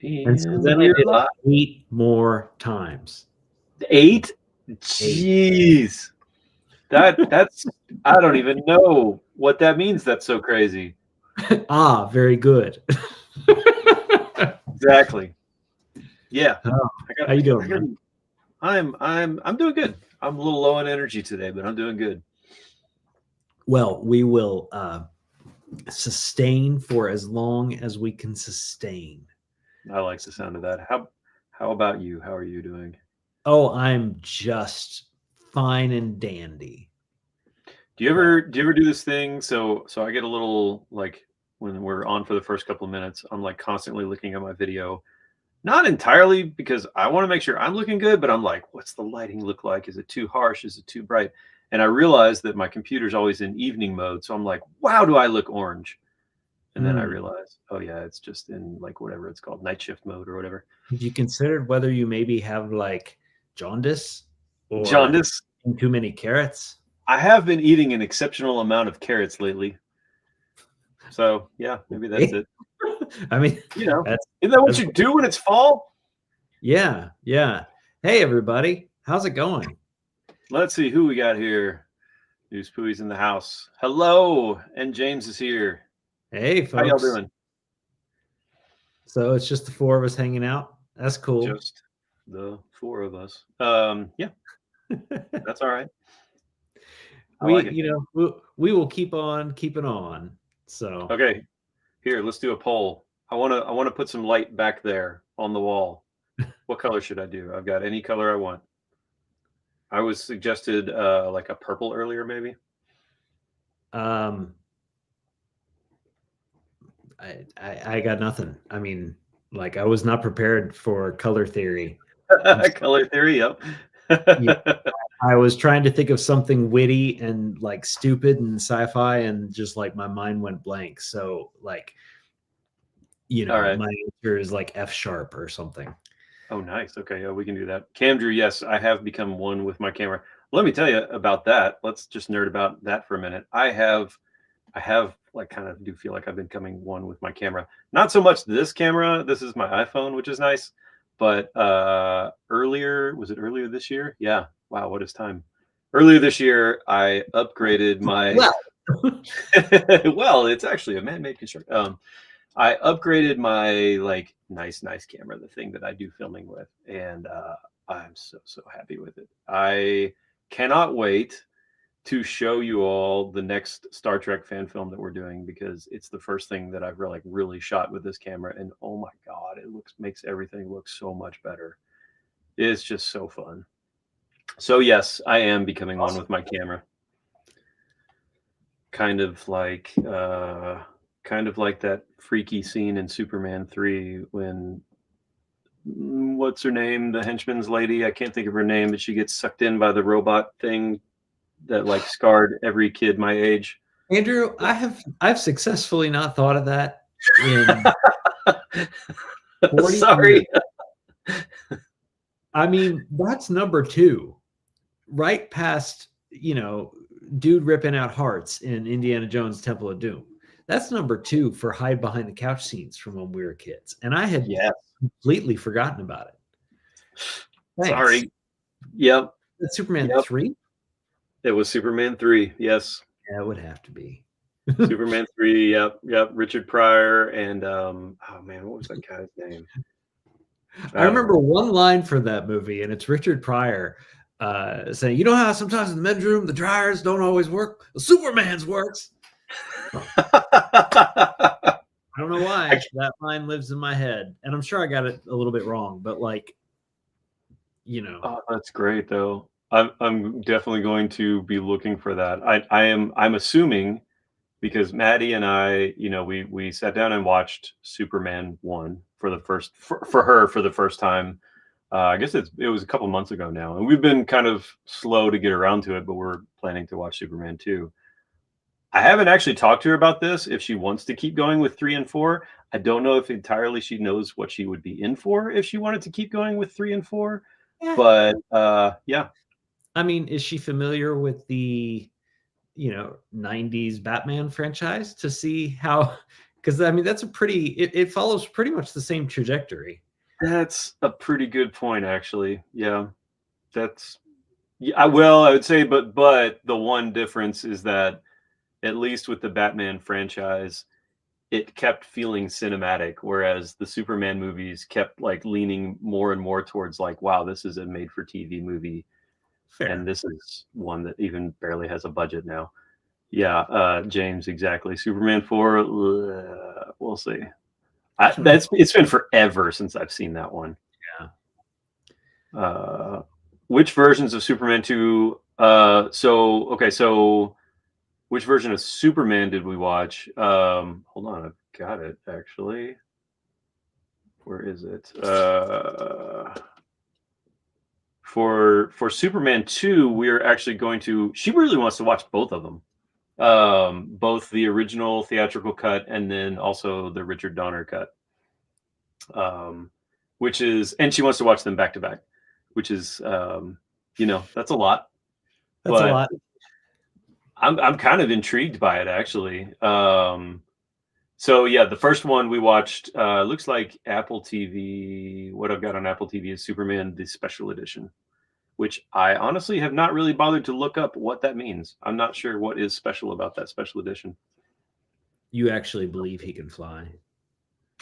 And so then I did it 8 more times. 8? 8. Jeez. That's I don't even know what that means. That's so crazy. Very good. Exactly. Yeah. Oh, I got how you I doing, got man? I'm doing good. I'm a little low on energy today, but I'm doing good. Well, we will sustain for as long as we can sustain. I like the sound of that. How about you? How are you doing? Oh, I'm just fine and dandy. Do you ever do this thing? So I get a little like when we're on for the first couple of minutes, I'm like constantly looking at my video. Not entirely because I want to make sure I'm looking good, but I'm like, what's the lighting look like? Is it too harsh? Is it too bright? And I realize that my computer's always in evening mode. So I'm like, wow, do I look orange? And then I Mm. realize, oh yeah, it's just in like whatever it's called, night shift mode or whatever. Have you considered whether you maybe have like jaundice or Jaundice. too many carrots? I have been eating an exceptional amount of carrots lately. So yeah, maybe that's it. I mean, You know, that's isn't that what that's you do when it's fall? yeah, yeah. Hey, everybody, how's it going? Let's see who we got here. News Pooey's in the house. Hello, and James is here. Hey, How y'all folks. doing? So it's just the 4 of us hanging out. That's cool. Just the 4 of us. Yeah, that's all right. I like we, it. you know, we will keep on keeping on. So Okay, here, let's do a poll. I wanna put some light back there on the wall. What color should I do? I've got any color I want. I was suggested like a purple earlier, maybe. um I got nothing. I mean, like I was not prepared for color theory. Color theory, yep. Yeah, I was trying to think of something witty and like stupid and sci-fi, and just like my mind went blank. So like, All right. my answer is like F sharp or something. Oh, nice. Okay, yeah, we can do that. Cam Drew, yes, I have become one with my camera. Let me tell you about that. Let's just nerd about that for a minute. I have like kind of do feel like I've been becoming one with my camera. Not so much this camera. This is my iPhone, which is nice. But was it earlier this year? Yeah. Wow, what is time? Earlier this year, I upgraded my Well, well, it's actually a man-made construction. I upgraded my like nice camera, the thing that I do filming with, and I'm so happy with it. I cannot wait to show you all the next Star Trek fan film that we're doing because it's the first thing that I've really shot with this camera, and oh my god, it makes everything look so much better. It's just so fun. So yes, I am becoming one with my camera. Kind of like that freaky scene in Superman 3 when what's her name, the henchman's lady, I can't think of her name, but she gets sucked in by the robot thing that like scarred every kid my age. Andrew, I've successfully not thought of that in 40 years. Sorry. I mean, that's number 2, right past, dude ripping out hearts in Indiana Jones Temple of Doom. That's number 2 for hide behind the couch scenes from when we were kids. And I had Yes. completely forgotten about it. Thanks. Sorry. Yep. That's Superman 3? It was Superman 3. Yes. Yeah, it would have to be. Superman 3. Yep. Richard Pryor and oh man, what was that guy's name? I remember one line for that movie, and it's Richard Pryor saying, "You know how sometimes in the bedroom the dryers don't always work? Well, Superman's works." I don't know why that line lives in my head, and I'm sure I got it a little bit wrong, but like, Oh, that's great though. I'm definitely going to be looking for that. I'm assuming because Maddie and I, we sat down and watched Superman 1 for the first for her for the first time. I guess it was a couple months ago now, and we've been kind of slow to get around to it, but we're planning to watch Superman 2. I haven't actually talked to her about this if she wants to keep going with 3 and 4. I don't know if entirely she knows what she would be in for if she wanted to keep going with 3 and 4. Yeah. But yeah. I mean, is she familiar with the 90s Batman franchise to see how Because I mean, that's a pretty. It follows pretty much the same trajectory. That's a pretty good point, actually. Yeah, that's. Yeah, well, I would say, but the one difference is that at least with the Batman franchise, it kept feeling cinematic, whereas the Superman movies kept like leaning more and more towards like, wow, this is a made-for-TV movie, Fair. and this is one that even barely has a budget now. Yeah, James, exactly. Superman 4, we'll see. It's been forever since I've seen that one. Yeah. Which versions of Superman 2? So which version of Superman did we watch? Hold on, I've got it actually. Where is it? For Superman 2, we're actually going to. She really wants to watch both of them, both the original theatrical cut and then also the Richard Donner cut. Which is, and she wants to watch them back to back, which is, that's a lot. That's a lot. I'm kind of intrigued by it actually. So yeah, the first one we watched looks like Apple TV. What I've got on Apple TV is Superman the Special Edition, which I honestly have not really bothered to look up what that means. I'm not sure what is special about that special edition. You actually believe he can fly?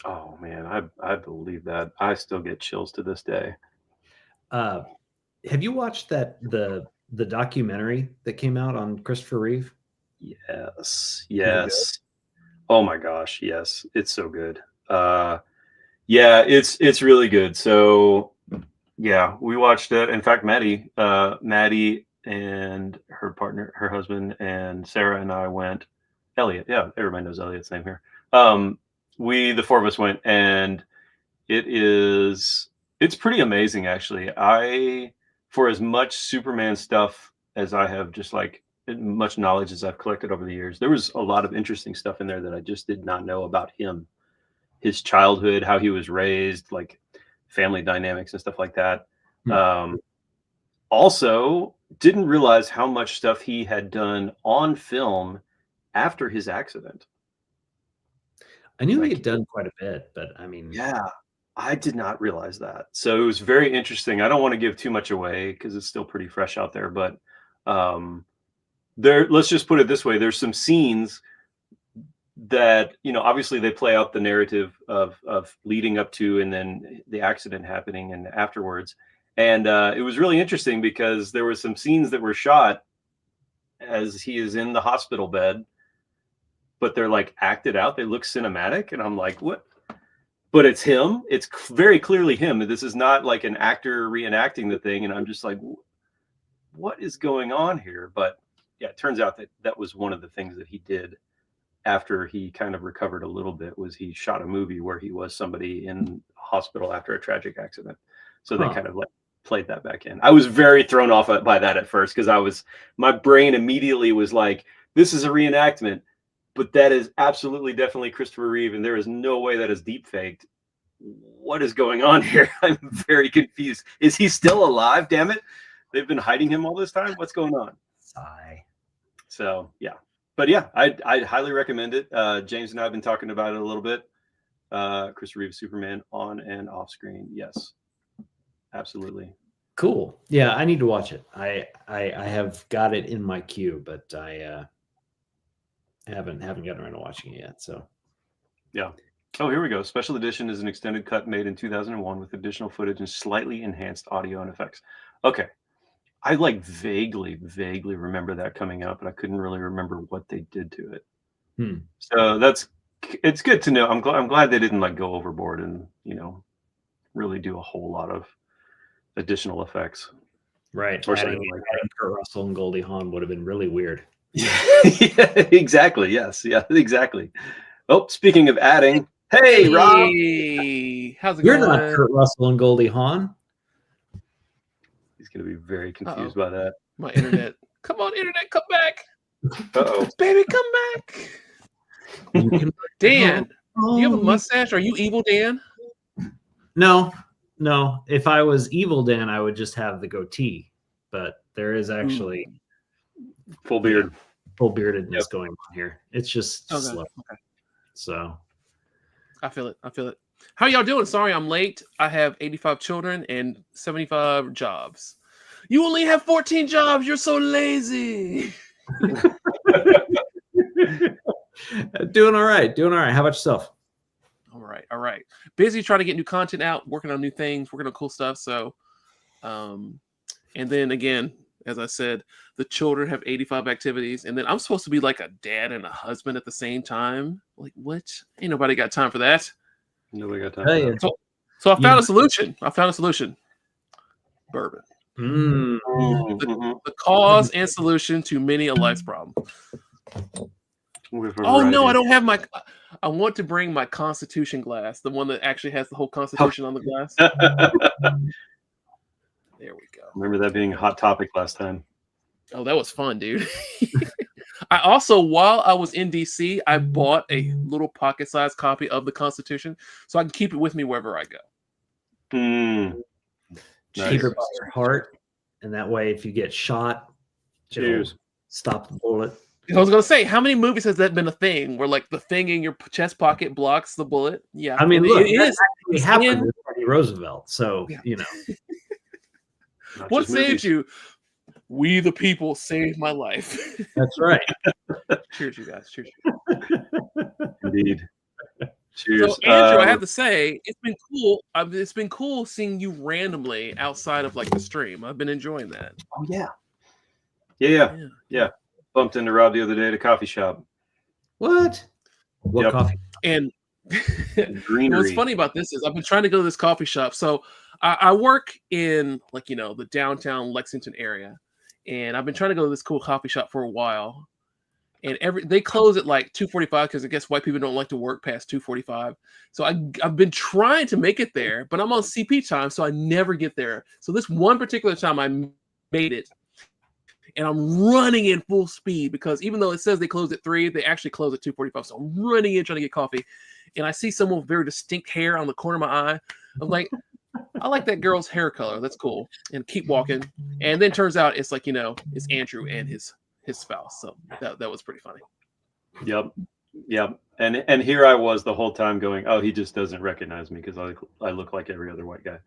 Oh man, I believe that. I still get chills to this day. Have you watched the documentary that came out on Christopher Reeve? Yes. Oh my gosh, yes. It's so good. Yeah, it's really good. So yeah, we watched it. In fact, Maddie and her partner, her husband, and Sarah and I went. Elliot, yeah, everybody knows Elliot's name here. The four of us went, and it's pretty amazing actually. For as much Superman stuff as I have, just like much knowledge as I've collected over the years, there was a lot of interesting stuff in there that I just did not know about him, his childhood, how he was raised, like family dynamics and stuff like that. Also, didn't realize how much stuff he had done on film after his accident. I knew he had done quite a bit, but I mean, yeah, I did not realize that. So it was very interesting. I don't want to give too much away because it's still pretty fresh out there, but let's just put it this way. There's some scenes that, obviously they play out the narrative of leading up to and then the accident happening and afterwards. And it was really interesting because there were some scenes that were shot as he is in the hospital bed, but they're like acted out. They look cinematic. And I'm like, what? But it's him. It's very clearly him. This is not like an actor reenacting the thing. And I'm just like, what is going on here? But yeah, it turns out that was one of the things that he did after he kind of recovered a little bit, was he shot a movie where he was somebody in hospital after a tragic accident. So they kind of like played that back in. I was very thrown off by that at first because my brain immediately was like, this is a reenactment, but that is absolutely definitely Christopher Reeve, and there is no way that is deep faked. What is going on here? I'm very confused. Is he still alive? Damn it. They've been hiding him all this time. What's going on? Sigh. So yeah. But yeah, I'd highly recommend it. James and I have been talking about it a little bit. Chris Reeve Superman on and off screen. Yes, absolutely. Cool. Yeah, I need to watch it. I have got it in my queue, but I haven't gotten around to watching it yet. So yeah. Oh, here we go. Special edition is an extended cut made in 2001 with additional footage and slightly enhanced audio and effects. Okay. I like vaguely remember that coming out, but I couldn't really remember what they did to it. So it's good to know. I'm glad they didn't like go overboard and, really do a whole lot of additional effects. Right. Adding Kurt Russell and Goldie Hawn would have been really weird. Yeah, exactly. Yes. Yeah, exactly. Oh, speaking of adding, hey, Rob. How's it You're going? not Kurt Russell and Goldie Hawn. He's going to be very confused by that. My internet. Come on, internet, come back. Uh-oh. Baby, come back. Dan, do you have a mustache? Are you evil, Dan? No. If I was evil Dan, I would just have the goatee. But there is actually full beard. Full beardedness going on here. It's just slow. Okay. So I feel it. I feel it. How y'all doing? Sorry, I'm late. I have 85 children and 75 jobs. You only have 14 jobs. You're so lazy. Doing all right. Doing all right. How about yourself? All right. All right. Busy trying to get new content out, working on new things, working on cool stuff. So, and then again, as I said, the children have 85 activities, and then I'm supposed to be like a dad and a husband at the same time. Like, what? Ain't nobody got time for that. Nobody got time for that. So I found a solution. Bourbon. The cause and solution to many a life's problem. Oh no, I don't have my. I want to bring my Constitution glass, the one that actually has the whole Constitution on the glass. There we go. Remember that being a hot topic last time. Oh, that was fun, dude. I also, while I was in DC, I bought a little pocket-sized copy of the Constitution so I can keep it with me wherever I go. Keep it by your heart, and that way, if you get shot, cheers, stop the bullet. I was gonna say, how many movies has that been a thing where like the thing in your chest pocket blocks the bullet? Yeah, I mean, look, it is. It happened with Teddy Roosevelt, so you know. What saved you? We the people saved my life. That's right. Cheers, you guys. Cheers. Indeed. Cheers. So, Andrew, I have to say, it's been cool. It's been cool seeing you randomly outside of like the stream. I've been enjoying that. Oh yeah. Yeah. Bumped into Rob the other day at a coffee shop. What coffee? And what's funny about this is I've been trying to go to this coffee shop. So I work in like, you know, the downtown Lexington area, and I've been trying to go to this cool coffee shop for a while. And they close at like 2:45 because I guess white people don't like to work past 2:45. So I've been trying to make it there, but I'm on CP time, so I never get there. So this one particular time I made it, and I'm running in full speed because even though it says they close at 3, they actually close at 2:45. So I'm running in trying to get coffee, and I see someone with very distinct hair on the corner of my eye. I'm like, I like that girl's hair color. That's cool. And keep walking. And then turns out it's like, you know, it's Andrew and his spouse. So that was pretty funny. Yep. And here I was the whole time going, oh, he just doesn't recognize me because I look like every other white guy.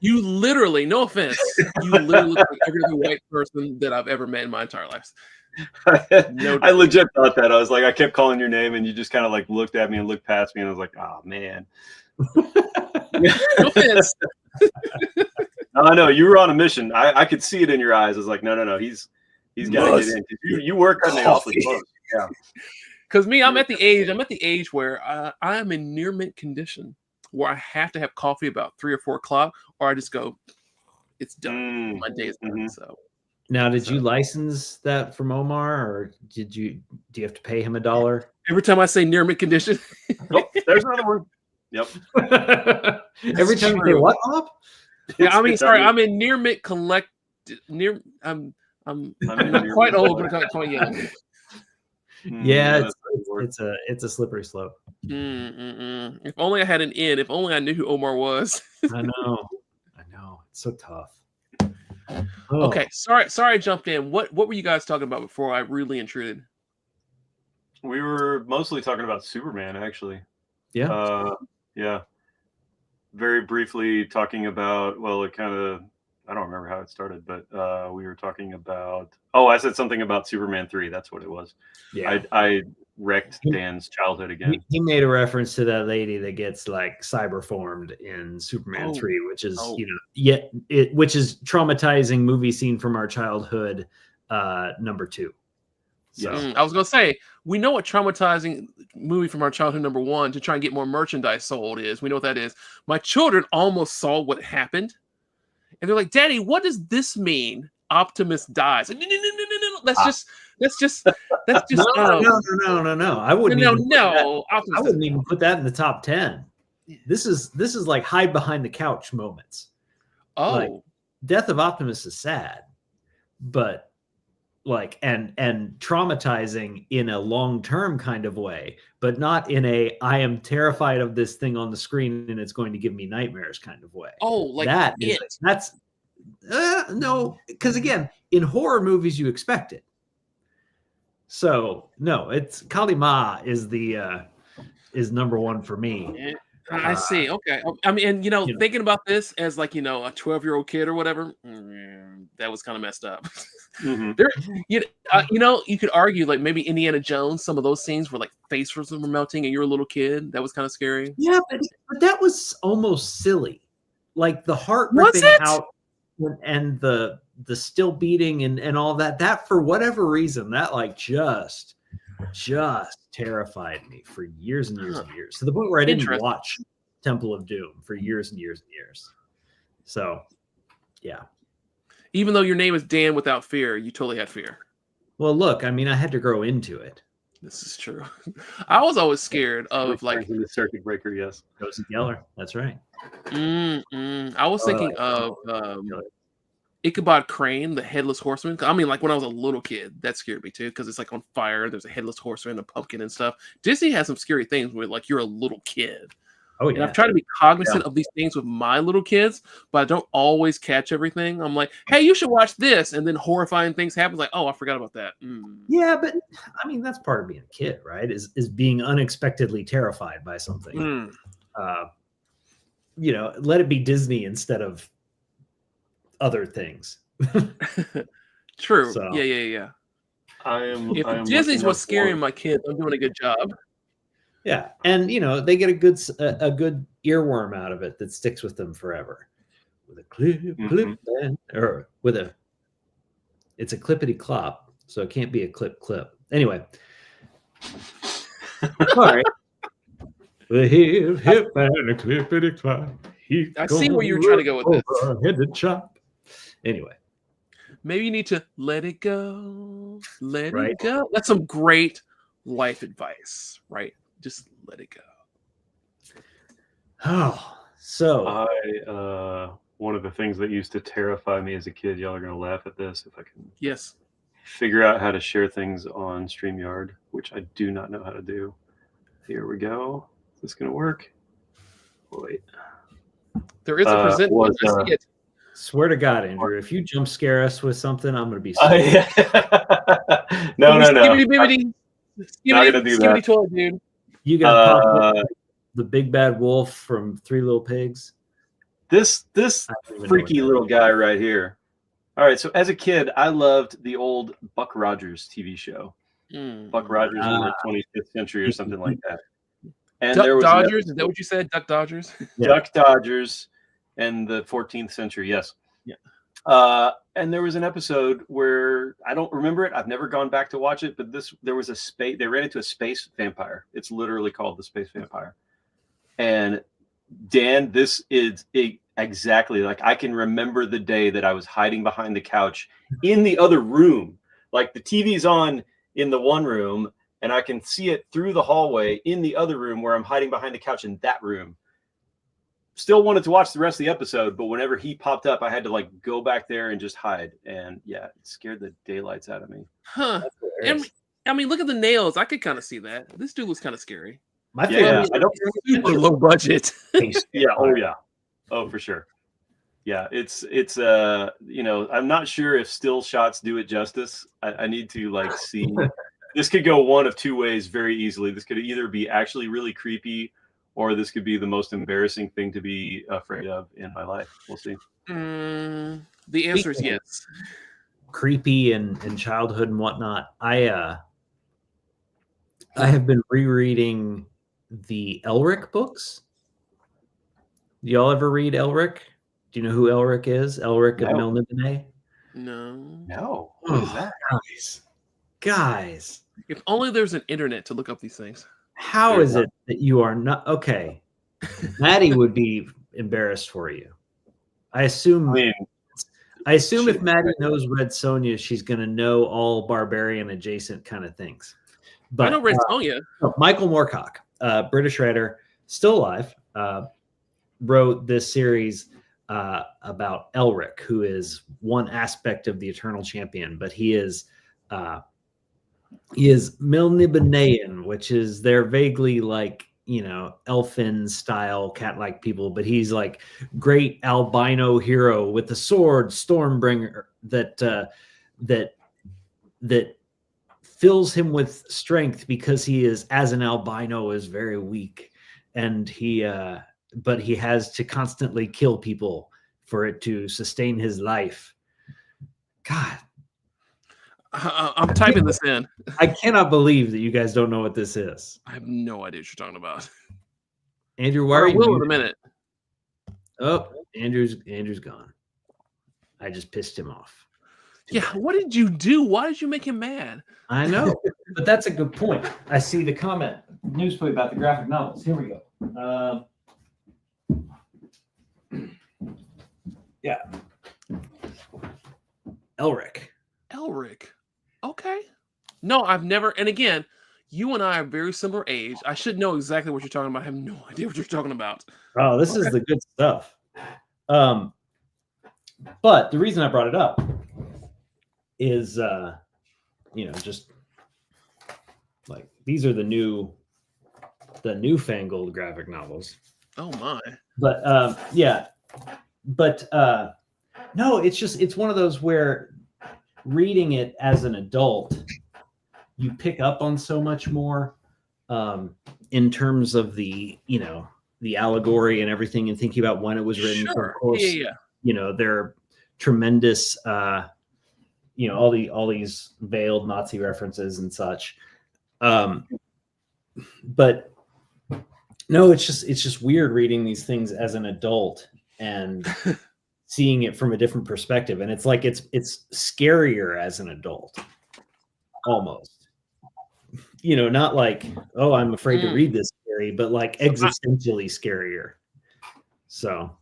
You literally, no offense, you literally look like every other white person that I've ever met in my entire life. I legit thought that. I was like, I kept calling your name and you just kind of like looked at me and looked past me and I was like, oh man. No offense. No, I know you were on a mission. I could see it in your eyes. I was like, no, he's got to get in. You work on the awfully close. Yeah. Because I'm at the age where I am in near mint condition, where I have to have coffee about 3 or 4 o'clock, or I just go, it's done. My day is done. So now, did you license that from Omar, or do you have to pay him $1? Every time I say near mint condition, oh, there's another one. Yep. Every time you say what, Bob? Yeah, I mean, sorry, I'm in near mint collect. Near, I'm not quite old, but I'm quite young. Yeah, it's a slippery slope. If only I had an in. If only I knew who Omar was. I know. It's so tough. Oh. Okay, sorry, I jumped in. What were you guys talking about before I rudely intruded? We were mostly talking about Superman, actually. Yeah. Yeah. Very briefly talking about. Well, it kind of. I don't remember how it started, but we were talking about. Oh, I said something about Superman 3. That's what it was. Yeah. I wrecked Dan's childhood again. He made a reference to that lady that gets like cyber formed in Superman 3, which is which is traumatizing movie scene from our childhood, number 2. So I was gonna say, we know what traumatizing movie from our childhood number 1 to try and get more merchandise sold is. We know what that is. My children almost saw what happened, and they're like, "Daddy, what does this mean? Optimus dies." Like, no. That's just. No. I wouldn't. I wouldn't even put that in the top 10. This is like hide behind the couch moments. Oh, like, death of Optimus is sad, but like and traumatizing in a long-term kind of way, but not in a I am terrified of this thing on the screen and it's going to give me nightmares kind of way. Oh, like that's no, because again, in horror movies you expect it. So no, it's Kali Ma is the is number one for me. I see. Okay. I mean, and thinking about this as like a 12-year-old kid or whatever, that was kind of messed up. Mm-hmm. There, you could argue like maybe Indiana Jones. Some of those scenes where like faces were melting, and you're a little kid. That was kind of scary. Yeah, but that was almost silly. Like the heart ripping out and the still beating and all that. That for whatever reason, that like just terrified me for years and years and years, to the point where I didn't watch Temple of Doom for years and years and years. So, yeah. Even though your name is Dan without fear, you totally had fear. Well, look, I mean, I had to grow into it. This is true. I was always scared of like the circuit breaker. Yes, Joseph Geller. That's right. I was thinking of Ichabod Crane, the Headless Horseman. I mean, like when I was a little kid, that scared me too, because it's like on fire. There's a headless horseman, a pumpkin, and stuff. Disney has some scary things where like you're a little kid. Oh yeah. And I've tried to be cognizant of these things with my little kids, but I don't always catch everything. I'm like, hey, you should watch this, and then horrifying things happen. Like, oh, I forgot about that. Yeah, but I mean, that's part of being a kid, right? Is being unexpectedly terrified by something. Let it be Disney instead of other things. True. So, yeah. If Disney's what's scaring my kids, I'm doing a good job. Yeah, and they get a good earworm out of it that sticks with them forever. With a clip, or with it's a clippity clop, so it can't be a clip. Anyway, all right. The hip and a clippity clop. I see where you're trying to go with this. Headed chop. Anyway, maybe you need to let it go. Let it go. That's some great life advice, right? Just let it go. Oh, so one of the things that used to terrify me as a kid, y'all are going to laugh at this if I can figure out how to share things on StreamYard, which I do not know how to do. Here we go. Is this going to work? Wait. There is a present. Swear to God, Andrew, if you jump scare us with something, I'm going to be No. Not going to do that. Toilet, dude. You got pop the big bad wolf from Three Little Pigs. This freaky little guy right here. All right, so as a kid, I loved the old Buck Rogers TV show. Buck Rogers in the 25th century or something like that. And Duck there was Dodgers. Is that what you said? Duck Dodgers. Duck Dodgers and the 14th century. Yes. Yeah. And there was an episode where I don't remember it. I've never gone back to watch it, but there was they ran into a space vampire. It's literally called the space vampire. And Dan, this is exactly like I can remember the day that I was hiding behind the couch in the other room. Like the TV's on in the one room and I can see it through the hallway in the other room where I'm hiding behind the couch in that room. Still wanted to watch the rest of the episode, but whenever he popped up, I had to like go back there and just hide. And yeah, it scared the daylights out of me. Huh. I mean, look at the nails. I could kind of see that. This dude was kind of scary. My favorite. I don't super low budget. Yeah. Oh yeah. Oh, for sure. Yeah. It's I'm not sure if still shots do it justice. I need to like see. This could go one of two ways very easily. This could either be actually really creepy, or this could be the most embarrassing thing to be afraid of in my life. We'll see. The answer is yes. Creepy and childhood and whatnot. I have been rereading the Elric books. Do y'all ever read Elric? Do you know who Elric is? Elric of Melniboné? No. What is that? Guys. If only there's an internet to look up these things. How is it that you are not okay? Maddie would be embarrassed for you. I assume if Maddie knows Red Sonja, she's going to know all barbarian adjacent kind of things. But I know Red Sonja. Michael Moorcock, British writer, still alive, wrote this series about Elric, who is one aspect of the Eternal Champion, but he is Melnibonéan, which is they're vaguely like, elfin style cat-like people, but he's like great albino hero with the sword Stormbringer that fills him with strength because he is, as an albino, is very weak, and but he has to constantly kill people for it to sustain his life. God, I'm typing this in. I cannot believe that you guys don't know what this is. I have no idea what you're talking about. Andrew, where are you? I will in a minute. Oh, Andrew's gone. I just pissed him off. Yeah, what did you do? Why did you make him mad? I know, but that's a good point. I see the comment. News play about the graphic novels. Here we go. Yeah. Elric. Okay. No, I've never. And again, you and I are very similar age. I should know exactly what you're talking about. I have no idea what you're talking about. Oh, this is the good stuff. But the reason I brought it up is, just like these are the newfangled graphic novels. Oh my! But no, it's one of those where reading it as an adult, you pick up on so much more in terms of the allegory and everything, and thinking about when it was written. Sure. Of course, Yeah. There are tremendous, all these veiled Nazi references and such. But no, it's just weird reading these things as an adult and seeing it from a different perspective. And it's like, it's scarier as an adult almost, not like, oh, I'm afraid to read this scary, but like existentially scarier. So.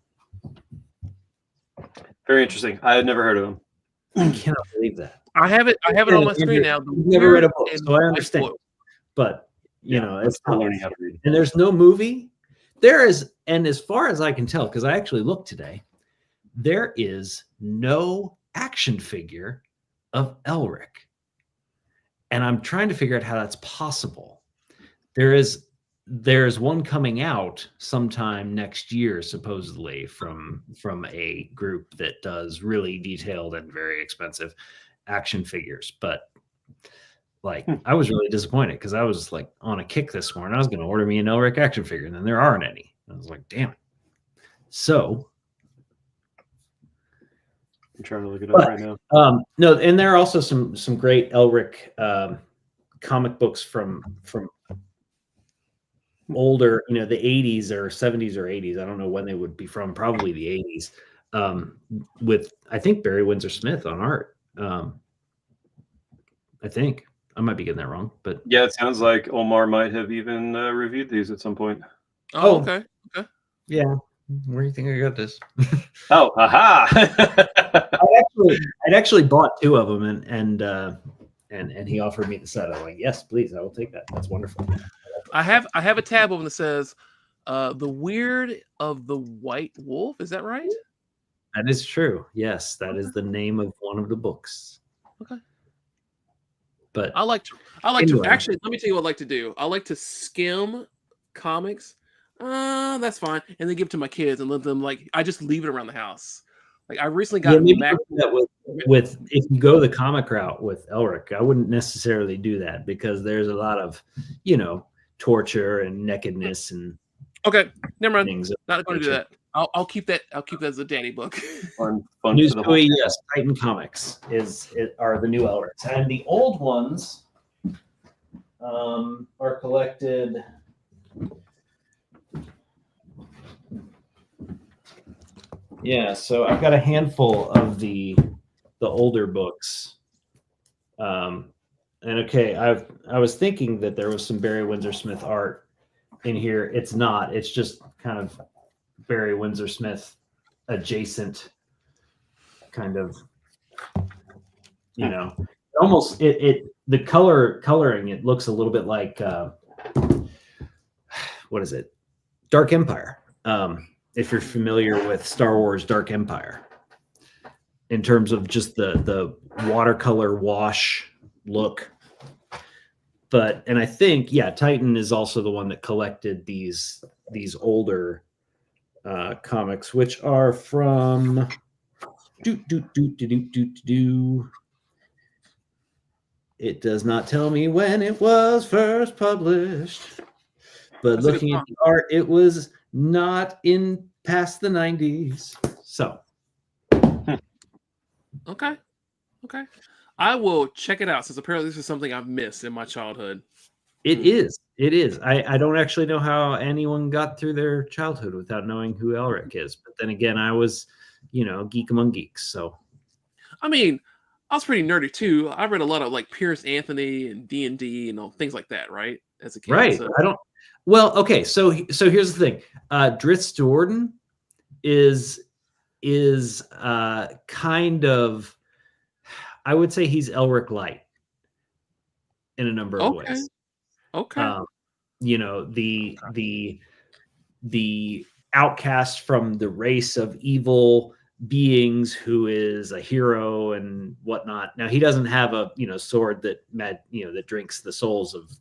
Very interesting. I had never heard of him. I cannot believe that. I have it on my screen now. You've never read a book, so I understand. But it's not learning how to read. And there's no movie. There is, and as far as I can tell, because I actually looked today, there is no action figure of Elric. And I'm trying to figure out how that's possible. There's one coming out sometime next year, supposedly from a group that does really detailed and very expensive action figures. But like, I was really disappointed because I was like on a kick this morning. I was going to order me an Elric action figure, and then there aren't any. I was like, damn it. So I'm trying to look it up right now. No, and there are also some great Elric comic books from older, the 80s or 70s or 80s. I don't know when they would be from, probably the 80s, with, I think, Barry Windsor Smith on art. I think I might be getting that wrong, but yeah, it sounds like Omar might have even reviewed these at some point. Oh, okay. Yeah. Where do you think I got this? Oh, aha! I'd actually bought two of them, and he offered me the set. I'm like, yes, please, I will take that. That's wonderful. I have a tab open that says The Weird of the White Wolf. Is that right? That is true. Yes, that is the name of one of the books. Okay. But I like to actually, let me tell you what I like to do. I like to skim comics. That's fine. And then give it to my kids and let them, I just leave it around the house. Like, I recently got that with if you go the comic route with Elric, I wouldn't necessarily do that because there's a lot of, torture and nakedness and okay, never mind. Things not going to do that. I'll keep that as a daddy book. Fun News Toy, yes, Titan Comics are the new Elrics, and the old ones are collected. Yeah, so I've got a handful of the older books. And okay, I was thinking that there was some Barry Windsor Smith art in here. It's not. It's just kind of Barry Windsor Smith adjacent kind of, almost the coloring, it looks a little bit like what is it? Dark Empire. If you're familiar with Star Wars Dark Empire, in terms of just the watercolor wash look. And I think, Titan is also the one that collected these older comics, which are from It does not tell me when it was first published, but looking at the art, it was not in past the 90s. So, okay. I will check it out since apparently this is something I've missed in my childhood. It is. I don't actually know how anyone got through their childhood without knowing who Elric is. But then again, I was, geek among geeks. So, I mean, I was pretty nerdy too. I read a lot of like Pierce Anthony and D&D and things like that, right? As a kid. Right. So. Well, okay. So here's the thing. Drizzt Do'Urden is kind of, I would say he's Elric light in a number of ways. Okay. The outcast from the race of evil beings who is a hero and whatnot. Now he doesn't have a sword that that drinks the souls of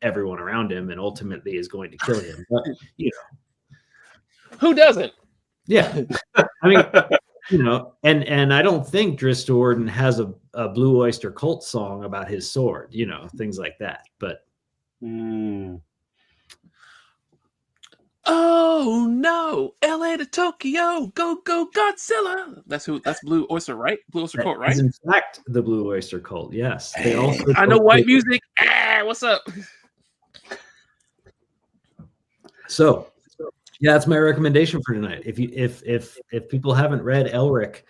everyone around him and ultimately is going to kill him. But who doesn't? Yeah, I mean, and I don't think Drizzt Do'Urden has a Blue Oyster Cult song about his sword, things like that. But oh no, LA to Tokyo, go Godzilla. That's Blue Oyster, right? Blue Oyster Cult, right? Is in fact the Blue Oyster Cult. Yes, they also. I know white music. What's up? So, yeah, that's my recommendation for tonight. If people haven't read Elric,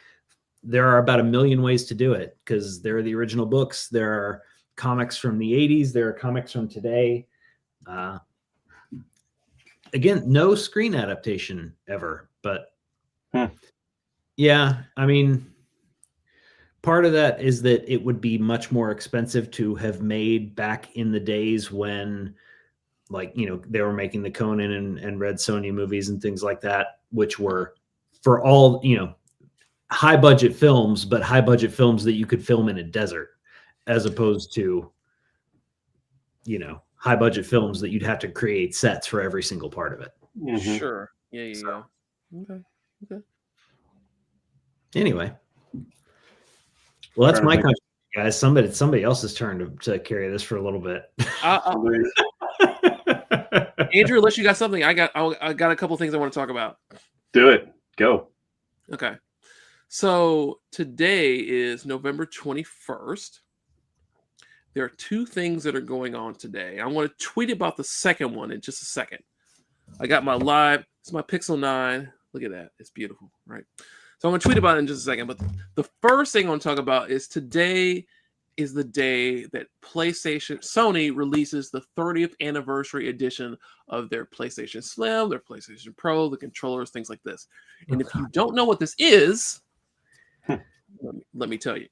there are about 1 million ways to do it because there are the original books, there are comics from the 80s, there are comics from today. Again, no screen adaptation ever, but yeah, I mean, part of that is that it would be much more expensive to have made back in the days when, like, they were making the Conan and Red Sonja movies and things like that, which were for all, high budget films, but high budget films that you could film in a desert, as opposed to, high budget films that you'd have to create sets for every single part of it. Mm-hmm. Sure. Yeah. Okay. Anyway. Well, that's my country, guys. Somebody else's turn to carry this for a little bit. Andrew, unless you got something, I got a couple things I want to talk about. Do it. Go. Okay. So today is November 21st. There are 2 things that are going on today. I want to tweet about the second one in just a second. I got it's my Pixel 9. Look at that. It's beautiful, right? So I'm going to tweet about it in just a second. But the first thing I want to talk about is today is the day that Sony releases the 30th anniversary edition of their PlayStation Slim, their PlayStation Pro, the controllers, things like this. And if you don't know what this is, let me tell you.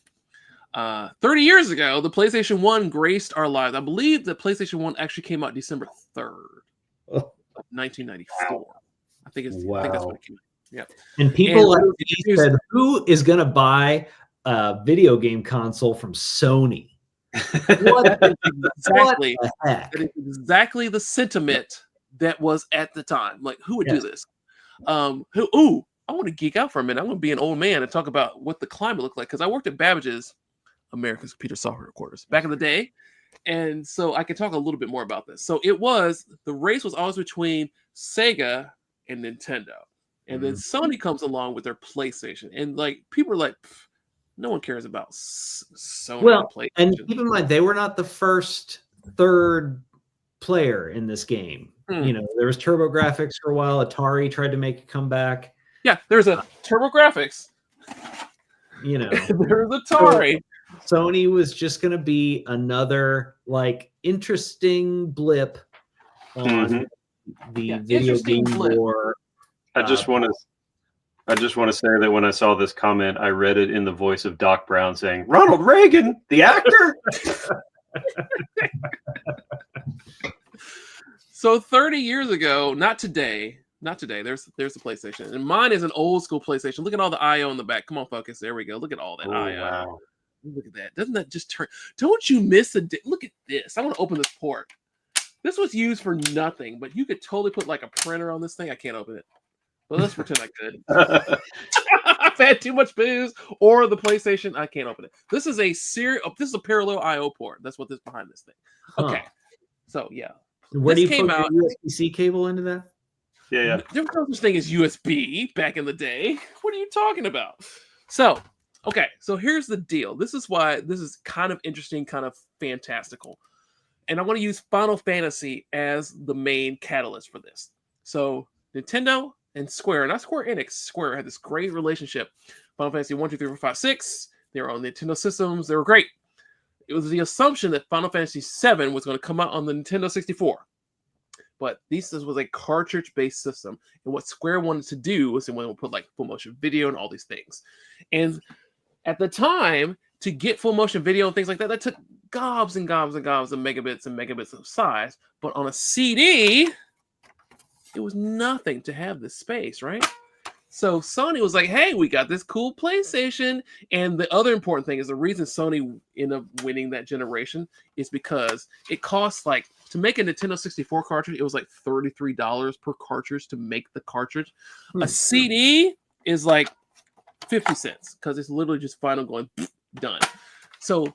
30 years ago, the PlayStation 1 graced our lives. I believe the PlayStation 1 actually came out December 3rd of 1994. Wow. I think that's what it came out. Yeah. And people like me said, who is going to buy a video game console from Sony? Exactly. That is exactly the sentiment that was at the time. Like, who would do this? I want to geek out for a minute. I'm going to be an old man and talk about what the climate looked like because I worked at Babbage's, America's Computer Software Headquarters, back in the day. And so I can talk a little bit more about this. So the race was always between Sega and Nintendo. And then Sony comes along with their PlayStation. And like people are like, no one cares about Sony and PlayStation. And keep in mind, they were not the third player in this game. There was TurboGrafx for a while. Atari tried to make a comeback. Yeah, there's a TurboGrafx. There's Atari. Sony was just going to be another like interesting blip on the video game war. I just want to say that when I saw this comment, I read it in the voice of Doc Brown saying, "Ronald Reagan, the actor." So 30 years ago, not today. There's the PlayStation, and mine is an old school PlayStation. Look at all the I/O in the back. Come on, focus. There we go. Look at all that I/O. Wow. Look at that. Doesn't that just turn? Don't you miss look at this? I want to open this port. This was used for nothing, but you could totally put like a printer on this thing. I can't open it, but let's pretend I could. I've had too much booze, or the PlayStation. I can't open it. This is a This is a parallel I/O port. That's what this behind this thing. Okay, so yeah. Where do you plug your USB-C cable into that? Yeah. There was no such thing as USB back in the day. What are you talking about? So, okay, so here's the deal. This is why this is kind of interesting, kind of fantastical. And I want to use Final Fantasy as the main catalyst for this. So, Nintendo and Square, not Square Enix, Square had this great relationship. Final Fantasy 1, 2, 3, 4, 5, 6. They were on Nintendo systems. They were great. It was the assumption that Final Fantasy 7 was going to come out on the Nintendo 64. But this was a cartridge-based system. And what Square wanted to do was they wanted to put like full motion video and all these things. And at the time, to get full motion video and things like that, that took gobs and gobs and gobs of megabits of size. But on a CD, it was nothing to have this space, right? So Sony was like, hey, we got this cool PlayStation. And the other important thing is the reason Sony ended up winning that generation is because it costs like, to make a Nintendo 64 cartridge, it was like $33 per cartridge to make the cartridge. A CD is like 50 cents because it's literally just final going, done. So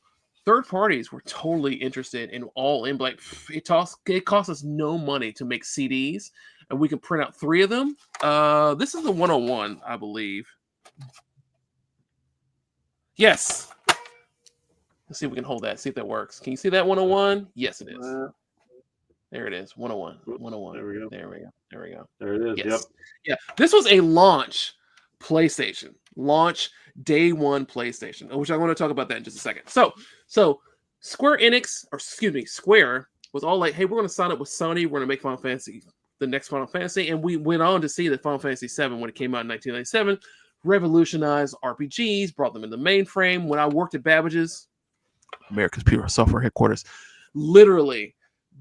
third parties were totally interested in all in, like, it costs us no money to make CDs. And we can print out 3 of them. This is the 101, I believe. Yes. Let's see if we can hold that. See if that works. Can you see that 101? Yes, it is. There it is. 101. 101. There we go. There we go. There we go. There it is. Yes. Yep. Yeah. This was a launch PlayStation. Launch day one PlayStation, which I want to talk about that in just a second. So Square Enix, or excuse me, Square was all like, hey, we're going to sign up with Sony. We're going to make Final Fantasy, the next Final Fantasy. And we went on to see that Final Fantasy VII, when it came out in 1997, revolutionized RPGs, brought them in the mainframe. When I worked at Babbage's, America's Computer Software Headquarters, literally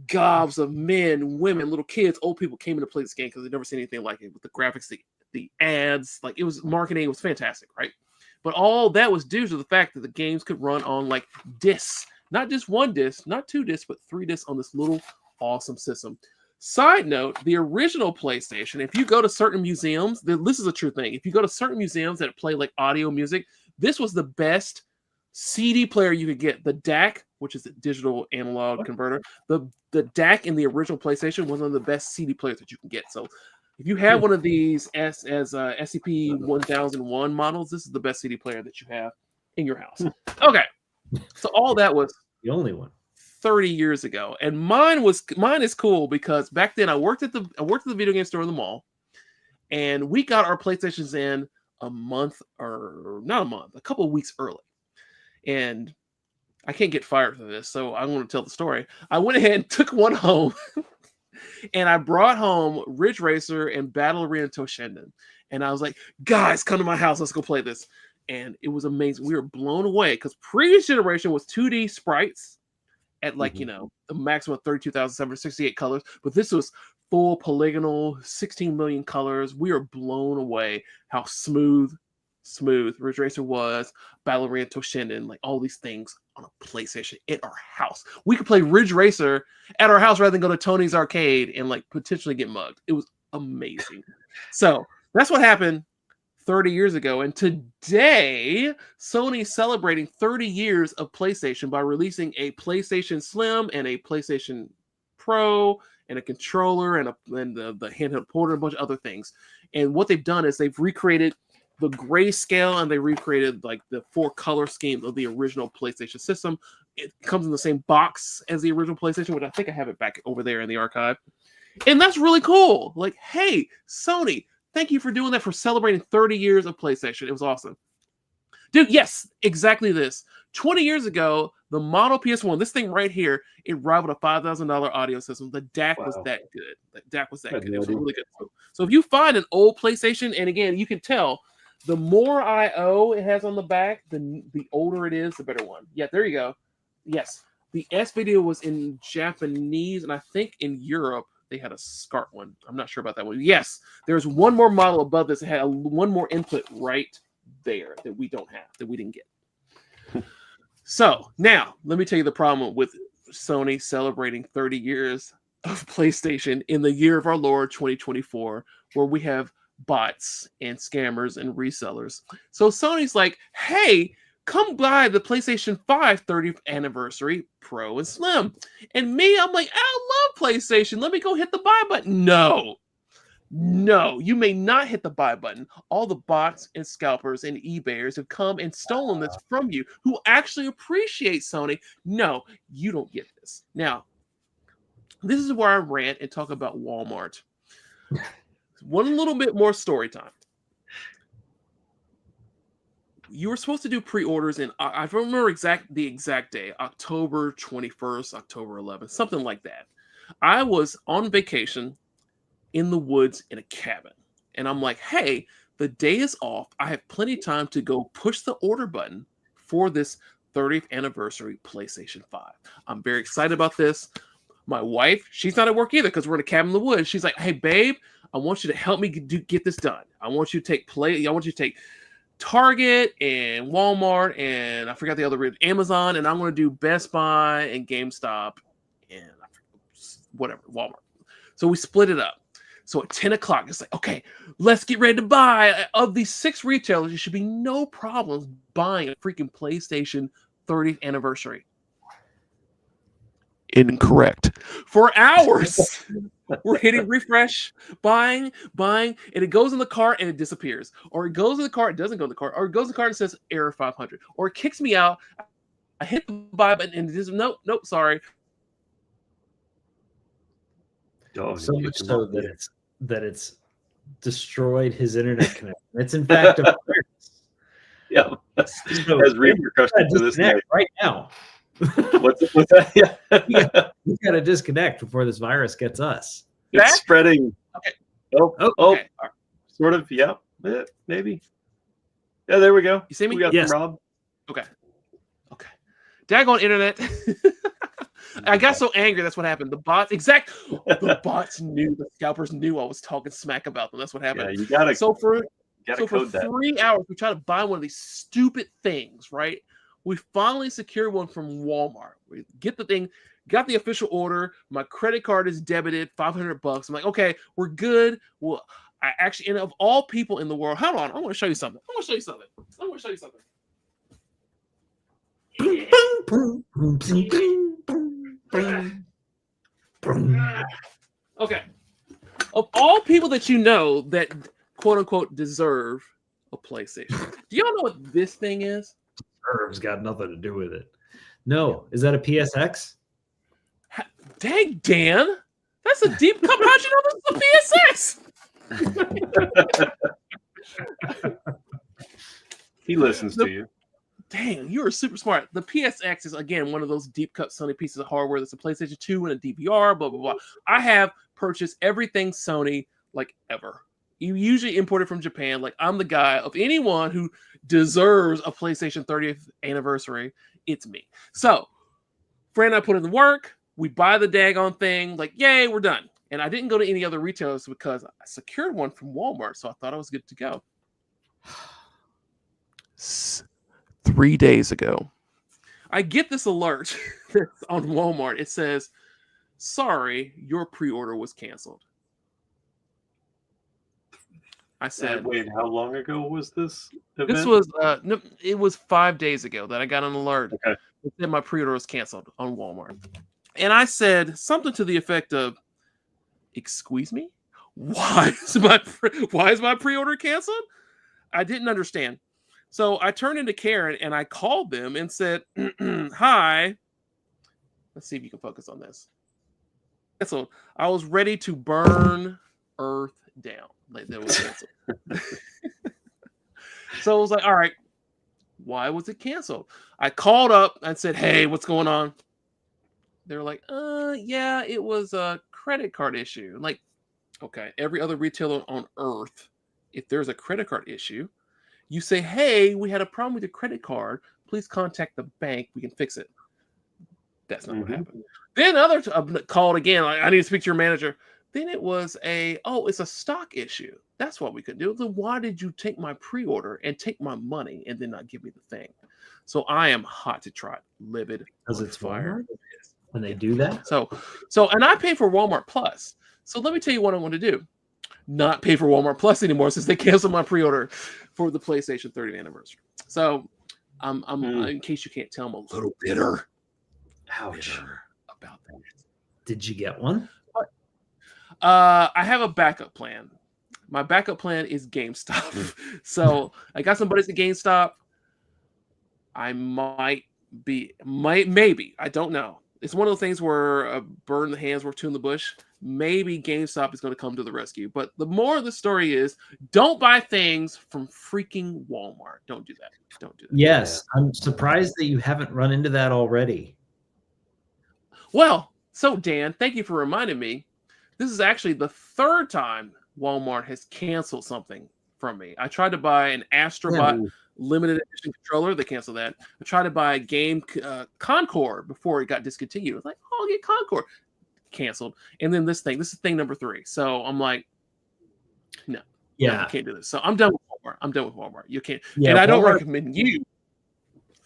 gobs of men, women, little kids, old people came in to play this game because they'd never seen anything like it, with the graphics, the ads, like it was marketing, it was fantastic, right? But all that was due to the fact that the games could run on like discs, not just one disc, not 2 discs, but 3 discs on this little awesome system. Side note, the original PlayStation, if you go to certain museums, this is a true thing. If you go to certain museums that play like audio music, this was the best CD player you could get. The DAC, which is a digital analog converter, the DAC in the original PlayStation was one of the best CD players that you can get. So if you have one of these SCP-1001 models, this is the best CD player that you have in your house. Okay, so all that was the only one 30 years ago, and mine is cool because back then I worked at the video game store in the mall, and we got our PlayStations in a couple of weeks early. And I can't get fired for this, so I'm going to tell the story. I went ahead and took one home, and I brought home Ridge Racer and Battle Arena Toshinden. And I was like, guys, come to my house. Let's go play this. And it was amazing. We were blown away because previous generation was 2D sprites at like, the maximum of 32,768 colors. But this was full polygonal, 16 million colors. We were blown away how smooth Ridge Racer was, Battle Arena Toshinden, like all these things on a PlayStation in our house. We could play Ridge Racer at our house rather than go to Tony's Arcade and like potentially get mugged. It was amazing. So that's what happened 30 years ago. And today, Sony's celebrating 30 years of PlayStation by releasing a PlayStation Slim and a PlayStation Pro and a controller and the handheld porter and a bunch of other things. And what they've done is they've recreated the grayscale, and they recreated like the 4 color scheme of the original PlayStation system. It comes in the same box as the original PlayStation, which I think I have it back over there in the archive. And that's really cool. Like, hey, Sony, thank you for doing that, for celebrating 30 years of PlayStation. It was awesome. Dude, yes, exactly this. 20 years ago, the model PS1, this thing right here, it rivaled a $5,000 audio system. The DAC was that good. The DAC was that good. It was really good. So if you find an old PlayStation, and again, you can tell, the more I/O it has on the back, the older it is, the better one. Yeah, there you go. Yes, the S video was in Japanese, and I think in Europe they had a SCART one. I'm not sure about that one. Yes, there's one more model above this that had one more input right there that we don't have, that we didn't get. So now, let me tell you the problem with Sony celebrating 30 years of PlayStation in the year of our Lord 2024, where we have bots and scammers and resellers. So Sony's like, hey, come buy the PlayStation 5 30th anniversary Pro and Slim. And me, I'm like, I love PlayStation. Let me go hit the buy button. No, you may not hit the buy button. All the bots and scalpers and eBayers have come and stolen this from you who actually appreciate Sony. No, you don't get this. Now, this is where I rant and talk about Walmart. One little bit more story time. You were supposed to do pre-orders in, I don't remember the exact day, October 21st, October 11th, something like that. I was on vacation in the woods in a cabin. And I'm like, hey, the day is off. I have plenty of time to go push the order button for this 30th anniversary PlayStation 5. I'm very excited about this. My wife, she's not at work either because we're in a cabin in the woods. She's like, hey, babe, I want you to help me get this done. I want you to take Target and Walmart and I forgot the other, Amazon, and I'm going to do Best Buy and GameStop and whatever, Walmart. So we split it up. So at 10 o'clock, it's like, okay, let's get ready to buy. Of these 6 retailers, there should be no problems buying a freaking PlayStation 30th anniversary. Incorrect. For hours, we're hitting refresh, buying, and it goes in the cart and it disappears. Or it goes in the cart, it doesn't go in the cart. Or it goes in the cart and says error 500. Or it kicks me out. I hit the buy button and it says, nope, sorry. So much so that it's destroyed his internet connection. It's in fact a virus. Yeah, has repercussions to this day. Right now. What's that? Yeah, we got to disconnect before this virus gets us. It's spreading. Okay. Okay. Sort of. Yeah, maybe. Yeah, there we go. You see me? We got Rob. Okay. Daggone internet. I got so angry. That's what happened. The bots knew. The scalpers knew I was talking smack about them. That's what happened. Yeah, you gotta. So for code 3 hours, we tried to buy one of these stupid things. Right. We finally secured one from Walmart. We get the thing, got the official order. My credit card is debited $500. I'm like, okay, we're good. Well, I actually, and of all people in the world, hold on, I want to show you something. Okay. Of all people that you know that quote unquote deserve a PlayStation, do y'all know what this thing is? Has got nothing to do with it. No, is that a PSX? Dang, Dan, that's a deep cut. How'd you know this is a PSX? He listens to you. Dang, you are super smart. The PSX is again one of those deep cut Sony pieces of hardware. That's a PlayStation 2 and a DVR. Blah blah blah. I have purchased everything Sony like ever. You usually import it from Japan. Like I'm the guy of anyone who deserves a PlayStation 30th anniversary. It's me. So, friend, I put in the work. We buy the daggone thing. Like, yay, we're done. And I didn't go to any other retailers because I secured one from Walmart. So I thought I was good to go. 3 days ago, I get this alert on Walmart. It says, sorry, your pre-order was canceled. I said, wait, how long ago was this event? This was no, it was 5 days ago that I got an alert. Okay. It said my pre-order was canceled on Walmart. And I said something to the effect of, excuse me? Why is my pre-order canceled? I didn't understand. So I turned into Karen and I called them and said, hi. Let's see if you can focus on this. So I was ready to burn Earth down. Like that was canceled. So I was like, all right, why was it canceled? I called up and said, hey, what's going on? They were like, yeah, it was a credit card issue. Like, okay, every other retailer on Earth, if there's a credit card issue, you say, hey, we had a problem with your credit card. Please contact the bank. We can fix it. That's not what happened. Then others called again. Like, I need to speak to your manager. Then it was it's a stock issue. That's what we could do. Then why did you take my pre-order and take my money and then not give me the thing? So I am hot to trot, livid. Because it's fire. When they do that. So, and I pay for Walmart Plus. So let me tell you what I want to do. not pay for Walmart Plus anymore since they canceled my pre-order for the PlayStation 30th anniversary. So I'm in case you can't tell, I'm a little bitter. Ouch. Bitter about that. Did you get one? I have a backup plan. My backup plan is GameStop. So I got some buddies at GameStop. I maybe, I don't know. It's one of those things where a bird in the hand's worth two in the bush. Maybe GameStop is going to come to the rescue. But the more of the story is, don't buy things from freaking Walmart. Don't do that. Don't do that. Yes, I'm surprised that you haven't run into that already. Well, so Dan, thank you for reminding me. This is actually the third time Walmart has canceled something from me. I tried to buy an Astrobot limited edition controller. They canceled that. I tried to buy a game Concord before it got discontinued. I was like, oh, I'll get Concord. Canceled. And then this is thing number 3. So I'm like, no, you can't do this. So I'm done with Walmart. You can't. Yeah, and I don't recommend you.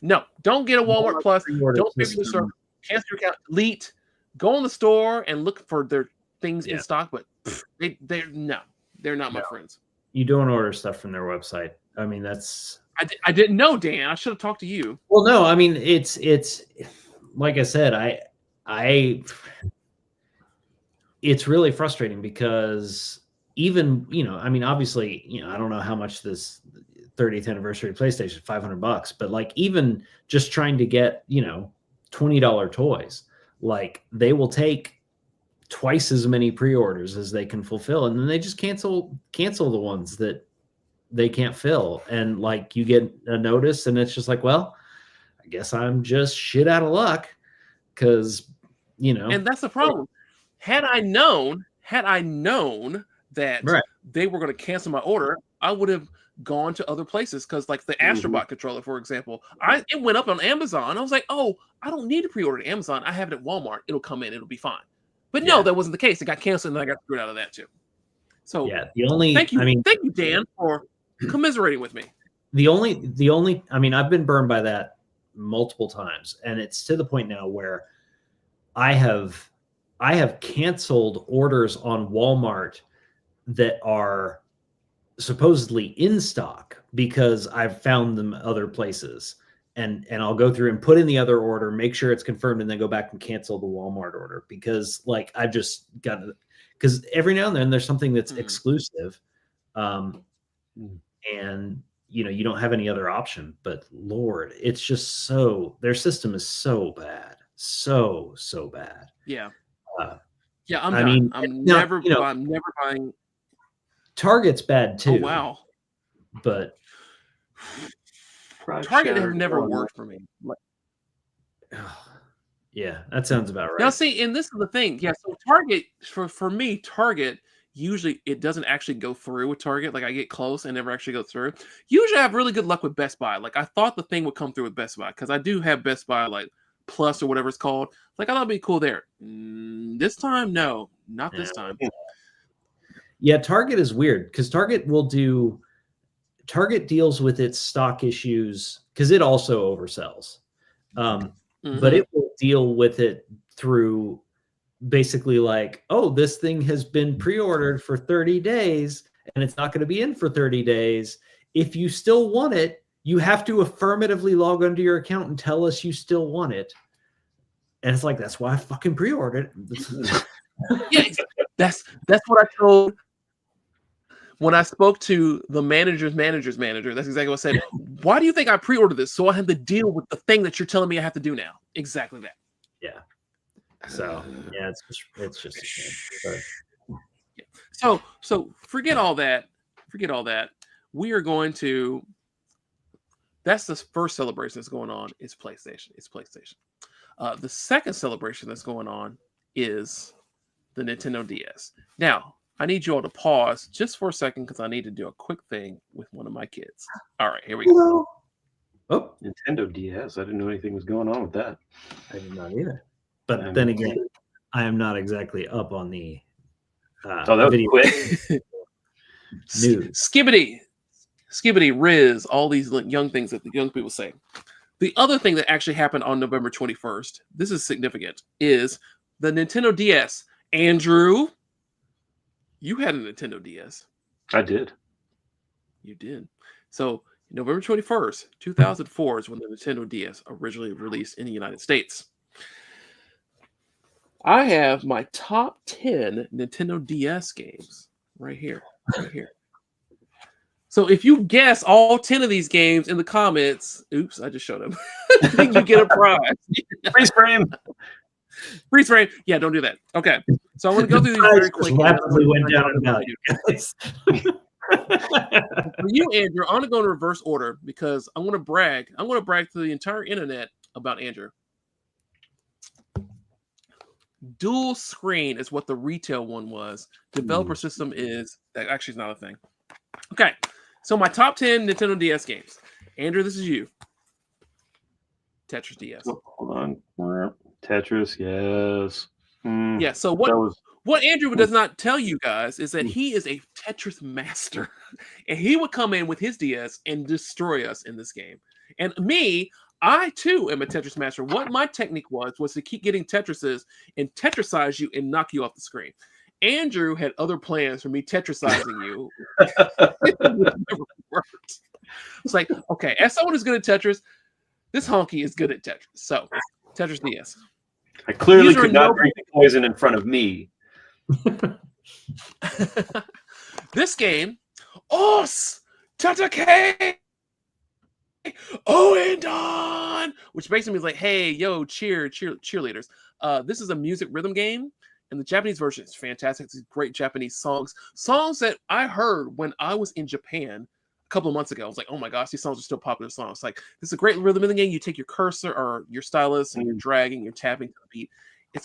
No, don't get a Walmart Plus. Don't pay for the store. Cancel your account. Delete. Go in the store and look for their things in stock. But they're not my friends. You don't order stuff from their website. I mean, that's. I didn't know, Dan. I should have talked to you. Well, no, I mean, it's like I said, it's really frustrating because even, I mean, obviously, I don't know how much this 30th anniversary PlayStation, $500, but like even just trying to get, $20 toys, like they will take twice as many pre-orders as they can fulfill. And then they just cancel the ones that they can't fill. And like you get a notice and it's just like, well, I guess I'm just shit out of luck because, And that's the problem. Had I known that they were going to cancel my order, I would have gone to other places because, like the Astrobot controller, for example, it went up on Amazon. I was like, oh, I don't need to pre-order at Amazon. I have it at Walmart. It'll come in. It'll be fine. But no, that wasn't the case. It got canceled, and I got screwed out of that too. So thank you, Dan, for commiserating with me. The only, I mean, I've been burned by that multiple times, and it's to the point now where I have canceled orders on Walmart that are supposedly in stock because I've found them other places, and I'll go through and put in the other order, make sure it's confirmed, and then go back and cancel the Walmart order because like I've just got to, because every now and then there's something that's exclusive, and you don't have any other option. But Lord, it's just their system is so bad, so bad. Yeah. I'm never buying. Target's bad too. Oh, wow. But Target has never worked for me. Yeah, that sounds about right. Now, see, and this is the thing. Yeah, so Target, for me, Target, usually it doesn't actually go through with Target. Like I get close and never actually go through. Usually I have really good luck with Best Buy. Like I thought the thing would come through with Best Buy because I do have Best Buy like Plus or whatever it's called. Like I thought it'd be cool there. This time, no, not this time. Yeah, Target is weird because Target deals with its stock issues because it also oversells. But it will deal with it through basically like, oh, this thing has been pre-ordered for 30 days and it's not going to be in for 30 days. If you still want it, you have to affirmatively log onto your account and tell us you still want it. And it's like, that's why I fucking pre-ordered it. Yeah, that's what I told when I spoke to the manager's manager. That's exactly what I said. Why do you think I pre-ordered this? So I have to deal with the thing that you're telling me I have to do now. Exactly that. Yeah. So yeah, it's just a shame. So forget all that. We are going to. That's the first celebration that's going on. Is PlayStation. It's PlayStation. The second celebration that's going on is the Nintendo DS. Now, I need you all to pause just for a second because I need to do a quick thing with one of my kids. All right, here we go. Oh, Nintendo DS. I didn't know anything was going on with that. I did not either. But then again, I am not exactly up on the that was video quick. news. Skibbity, Riz, all these young things that the young people say. The other thing that actually happened on November 21st, this is significant, is the Nintendo DS. Andrew, You had a Nintendo DS. I did. You did. So November 21st, 2004 is when the Nintendo DS originally released in the United States. I have my top 10 Nintendo DS games right here. Right here. So if you guess all 10 of these games in the comments, oops, I just showed them. Then you get a prize. Freeze frame. Freeze frame. Yeah, don't do that. Okay. So I'm going to go through these very quick. Rapidly went down in value, guys. For you, Andrew, I'm going to go in reverse order because I want to brag. I'm going to brag to the entire internet about Andrew. Dual screen is what the retail one was. Developer system is that actually is not a thing. Okay. So my top 10 Nintendo DS games. Andrew, this is you. Tetris DS. Oh, hold on. Tetris, yes. Yeah, so what Andrew does not tell you guys is that he is a Tetris master. And he would come in with his DS and destroy us in this game. And me, I too am a Tetris master. What my technique was to keep getting Tetrises and Tetrisize you and knock you off the screen. Andrew had other plans for me Tetrisizing you. It never worked. It's like, okay, as someone who's good at Tetris, this honky is good at Tetris. So, Tetris DS. I clearly could not drink the poison in front of me. This game, Os Tatake Oendon, which basically means like, hey, yo, cheerleaders. This is a music rhythm game. And the Japanese version is fantastic. It's great Japanese songs that I heard when I was in Japan a couple of months ago. I was like, oh my gosh, these songs are still popular songs. Like, this is a great rhythm in the game. You take your cursor or your stylus and you're dragging, you're tapping to the beat.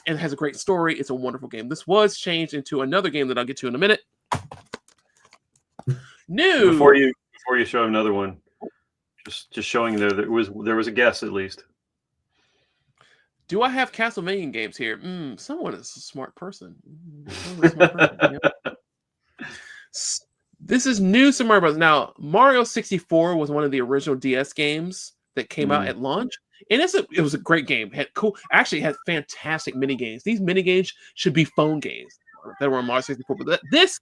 And it has a great story. It's a wonderful game. This was changed into another game that I'll get to in a minute. New. Before you show another one, just showing there was a guess at least. Do I have Castlevania games here? Someone is a smart person. This is new Super Mario Bros. Now, Mario 64 was one of the original DS games that came out at launch. And it was a great game. It had fantastic mini games. These mini games should be phone games that were on Mario 64. But this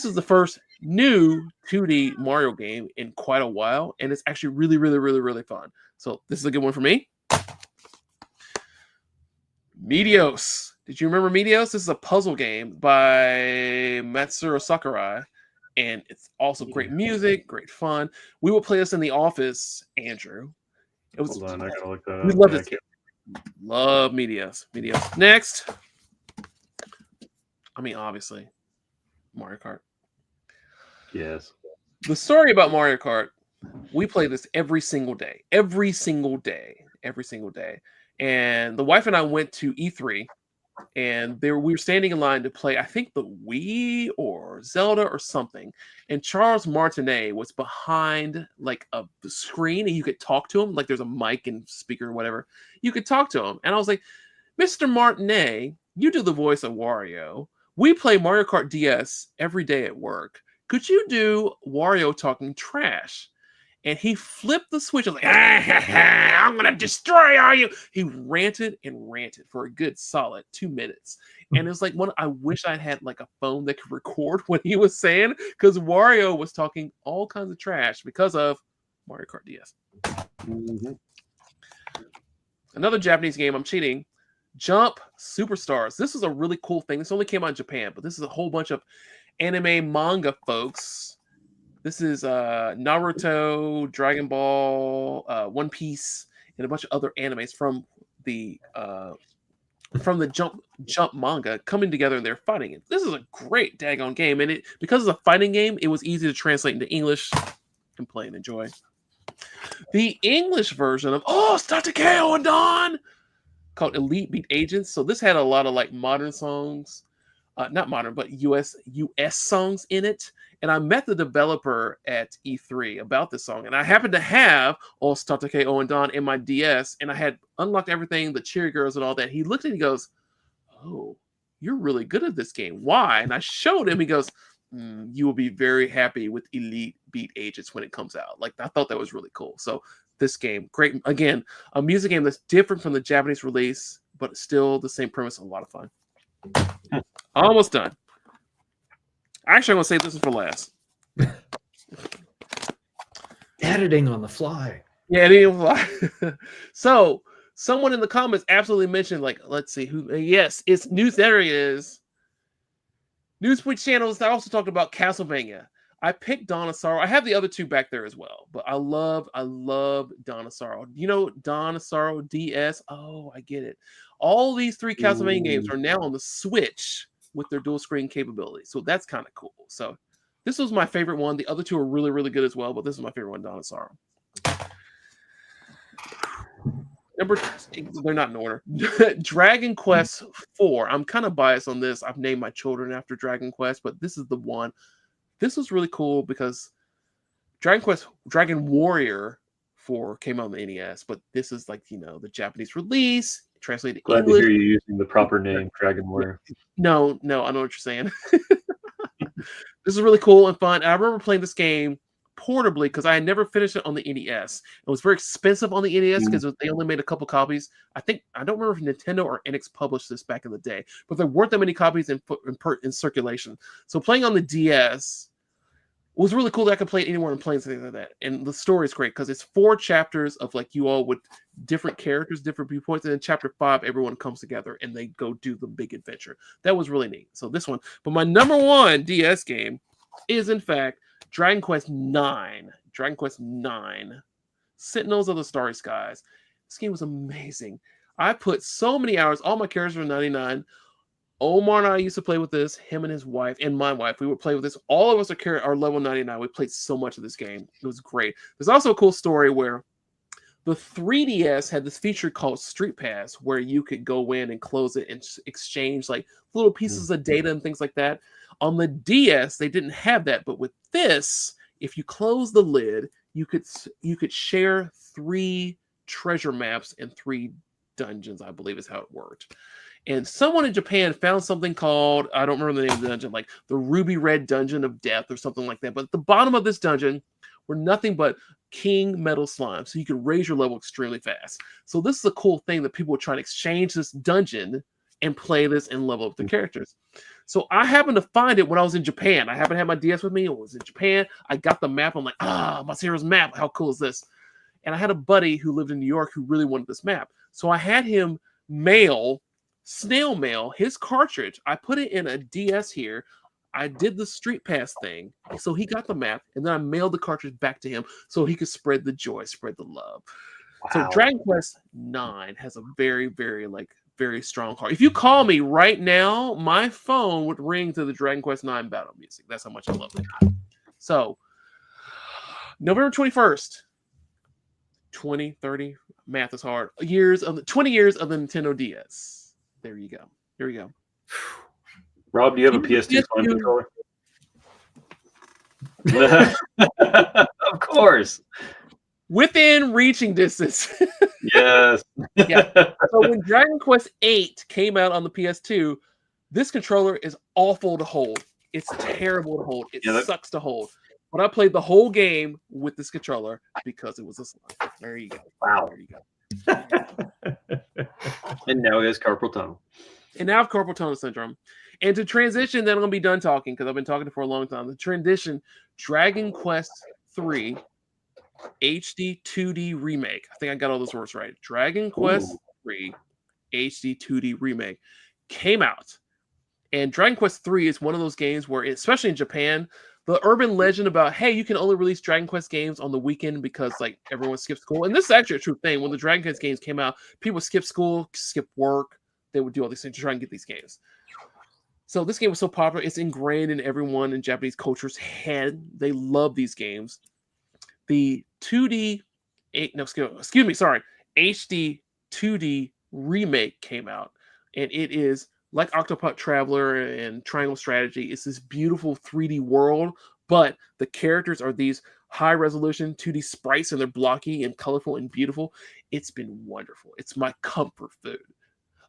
is the first new 2D Mario game in quite a while. And it's actually really, really, really, really fun. So this is a good one for me. Meteos. Did you remember Meteos? This is a puzzle game by Matsuro Sakurai. And it's also great music, great fun. We will play this in the office, Andrew. Hold on, I gotta look that up. We love this game. Love Meteos. Next. I mean, obviously, Mario Kart. Yes. The story about Mario Kart, we play this every single day. Every single day. And the wife and I went to E3, and we were standing in line to play, I think, the Wii or Zelda or something. And Charles Martinet was behind like a screen, and you could talk to him. Like there's a mic and speaker or whatever. You could talk to him. And I was like, Mr. Martinet, you do the voice of Wario. We play Mario Kart DS every day at work. Could you do Wario talking trash? And he flipped the switch. I was like, I'm going to destroy all you. He ranted and ranted for a good solid 2 minutes. And it was like, I wish I had like a phone that could record what he was saying, because Wario was talking all kinds of trash because of Mario Kart DS. Mm-hmm. Another Japanese game, I'm cheating. Jump Superstars. This is a really cool thing. This only came out in Japan, but this is a whole bunch of anime manga folks. This is Naruto, Dragon Ball, One Piece, and a bunch of other animes from the Jump manga coming together, and they're fighting. This is a great daggone game, and because it's a fighting game, it was easy to translate into English and play and enjoy. The English version of Statake Oendon, called Elite Beat Agents. So this had a lot of like modern songs. Not modern, but US songs in it. And I met the developer at E3 about this song. And I happened to have Statake Oendon in my DS. And I had unlocked everything, the cheer girls and all that. He looked at it and he goes, oh, you're really good at this game. Why? And I showed him. He goes, you will be very happy with Elite Beat Agents when it comes out. Like, I thought that was really cool. So this game, great. Again, a music game that's different from the Japanese release, but still the same premise. A lot of fun. Almost done. Actually, I'm gonna say this is for last. Editing on the fly. Yeah, anyway. So someone in the comments absolutely mentioned, like, let's see who. Yes, it's news. There he is. News Twitch channels. I also talked about Castlevania. I picked Donasaur. I have the other two back there as well, but I love Donasaur. You know, Donasaur DS. Oh, I get it. All these three Castlevania games are now on the Switch with their dual screen capability, so that's kind of cool. So this was my favorite one. The other two are really, really good as well, but this is my favorite one, Donasaur. They're not in order. Dragon Quest 4. I'm kind of biased on this. I've named my children after Dragon Quest, but this is the one. This was really cool because Dragon Warrior 4 came out on the NES, but this is like, you know, the Japanese release, translated Glad English. to hear you using the proper name, Dragon Warrior. No, I know what you're saying. This is really cool and fun. And I remember playing this game portably because I had never finished it on the NES. It was very expensive on the NES because they only made a couple copies. I don't remember if Nintendo or NX published this back in the day, but there weren't that many copies in circulation. So playing on the DS was really cool that I could play it anywhere in planes and things like that. And the story is great because it's 4 chapters of like you all with different characters, different viewpoints. And in chapter 5, everyone comes together and they go do the big adventure. That was really neat. So this one, but my number 1 DS game is in fact Dragon Quest 9. Dragon Quest 9. Sentinels of the Starry Skies. This game was amazing. I put so many hours. All my characters were 99. Omar and I used to play with this. Him and his wife and my wife. We would play with this. All of us are level 99. We played so much of this game. It was great. There's also a cool story where the 3DS had this feature called Street Pass where you could go in and close it and exchange like little pieces of data and things like that. On the DS, they didn't have that, but with this, if you close the lid, you could share 3 treasure maps and 3 dungeons, I believe is how it worked. And someone in Japan found something called, I don't remember the name of the dungeon, like the Ruby Red Dungeon of Death or something like that. But at the bottom of this dungeon were nothing but king metal slime, so you could raise your level extremely fast. So this is a cool thing that people would try to exchange this dungeon and play this and level up the characters. So I happened to find it when I was in Japan. I happened to have my DS with me. I was in Japan. I got the map. I'm like, my hero's map. How cool is this? And I had a buddy who lived in New York who really wanted this map. So I had him snail mail his cartridge. I put it in a DS here. I did the Street Pass thing. So he got the map. And then I mailed the cartridge back to him so he could spread the joy, spread the love. Wow. So Dragon Quest 9 has a very, very, very strong heart. If you call me right now, my phone would ring to the Dragon Quest 9 battle music. That's how much I love it. So, November 21st, 2030, math is hard. 20 years of the Nintendo DS. There you go. Rob, do you have a PS2 Fun controller? Of course. Within reaching distance. Yes. Yeah. So when Dragon Quest 8 came out on the PS2, this controller is awful to hold. It's terrible to hold. It sucks to hold. But I played the whole game with this controller because it was a slime. There you go. Wow. There you go. And now he has carpal tunnel. And now I have carpal tunnel syndrome. And to transition, then I'm going to be done talking because I've been talking for a long time. The transition, Dragon Quest 3 HD 2D remake. I think I got all those words right. Dragon Quest 3 HD 2D remake came out. And Dragon Quest 3 is one of those games where, especially in Japan, the urban legend about, hey, you can only release Dragon Quest games on the weekend because like everyone skips school. And this is actually a true thing. When the Dragon Quest games came out, people skip school, skip work. They would do all these things to try and get these games. So this game was so popular. It's ingrained in everyone in Japanese culture's head. They love these games. The HD 2D remake came out, and it is like Octopath Traveler and Triangle Strategy. It's this beautiful 3D world, but the characters are these high resolution 2D sprites, and they're blocky and colorful and beautiful. It's been wonderful. It's my comfort food